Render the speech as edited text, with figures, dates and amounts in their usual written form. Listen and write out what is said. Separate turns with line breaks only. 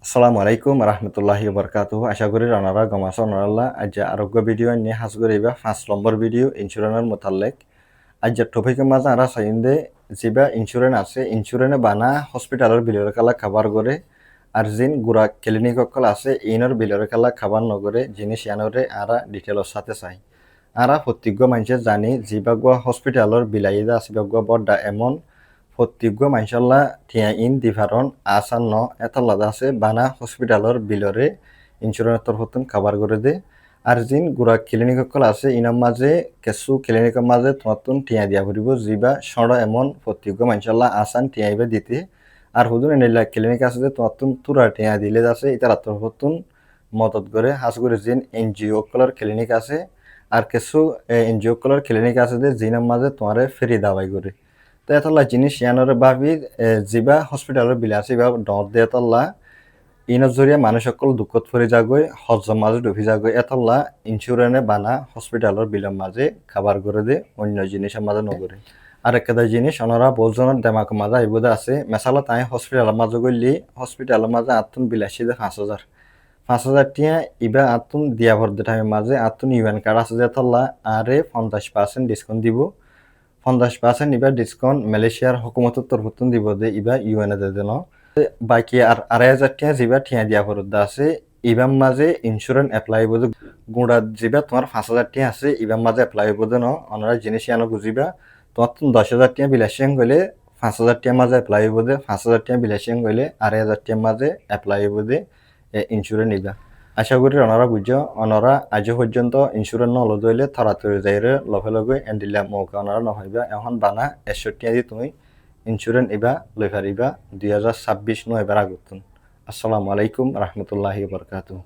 আসসালামু আলাইকুম রহমতুল্লাহি বারকাতুহু। আশা করি রানারা গমাস নরাল্লাহ আজ আরোগ্য ভিডিও নিয়ে হাজগর এবার 5 নম্বর ভিডিও ইন্স্যুরেন্সের মোতালেক আজ টপিকের মাঝে আরা চাইন্দে যেবা ইন্স্যুরেন্স আছে ইন্স্যুরেন্সে বানা হসপিটালের বিলের কালা খাবার করে আর জিন গুড়া ক্লিনিক অকল আছে ইনর বিলের কালা খাবার নগরে জিনিস ইয়ানরে আরা ডিটেলর সাথে চাই আরা প্রত্যেক মানুষে জানি যেবা হসপিটালের বিলাইদা আছে বড় এমন প্রত্যেক মাইশাল্লাহ থিয়া ইন দিভারন আসান ন এতাল্লাদা আছে বানা হসপিটালর বিলরে ইন্স্যুরেন্স তরফতন কাভার করে দে আর জিন গুড়া ক্লিনিক সকল আছে ইনার মাঝে কেসু ক্লিনিকের মাঝে তোমার টিয়া দিয়া ফুরিব যিবা সড় এমন প্রত্যেক মাইশাল্লাহ আসান টিয়াইবা দিতে আর হুদুন এনিলা ক্লিনিক আছে যে তোমার তুরা টিয়া দিলে আছে ইতার তরফতন মদত করে হাস করে জিন এনজিও কলার ক্লিনিক আছে আর কিছু এনজিও কলার ক্লিনিক আছে যে জিনার মাঝে তোমারে ফ্রি দাওয়াই করে তো এতলা জিনিস ইয়ানোরে ভাবি যিবা হসপিটালের বিল আছে বা ডর দিয়ে এতলা ইনৰ জৰিয়ে মানুহ সকল দুখত পৰি যাগৈ হজৰ মাজত ডুবি যাগৈ এতলা ইন্স্যুরেন্সে বানা হসপিটালের বিলের মাঝে খাবার করে দে অন্য জিনিসের মাঝে নগরে আর একটা জিনিস ওনারা বহুজনের দেমাক মাঝে আইবোদা আছে মেসালা তাই হসপিটালের মাঝে গলি হসপিটালের মাঝে আতুন বিলাসী দে 5,000 5,000 টিয়া ইবা আতুন দিয়া ভর দে টাইমের মাঝে আতুন ইউএন কার্ড আছে যে এতলা আরে 50% ডিসকাউন্ট দিব 50% ইবা ডিসকাউন্ট মালয়েশিয়ার হুকুমতের তরফতন দিব দে ইবা ইউএনএ দে দেন বাকি আর 2,500 টিয়া যিবা ঠিয়া দিয়া ফরত আছে ইবাম মাঝে ইন্স্যুরেন্স এপ্লাই হইব গুড়া যিবা তোমার 5,000 টিয়া আছে ইবাম মাঝে এপ্লাই হইব ন অনারা জিনিস ইয়ানো বুঝিবা তোমার 10,000 টিয়া বিলাসিয়াং গেলে 5,000 টিয়া মাঝে এপ্লাই হইব দে 5,000 টিয়া বিলাসিয়াং গেলে 2,500 টিয়া মাঝে এপ্লাই হইব দে ইন্স্যুরেন্স নিবা আশা করি অনারা বুঝো অনারা আজ পর্যন্ত ইন্স্যুরেন্স নলদ হইলে থরাতরি যাইরে লগে লগে এন্ডিলা মৌকা অনারা নহইবা এখন বানা 100 টিয়া দি তুমি ইন্স্যুরেন্স ইবা লই পারিবা 2026 এবার আগতুন। আসসালামু আলাইকুম রহমতুল্লাহি বারকাতুহু।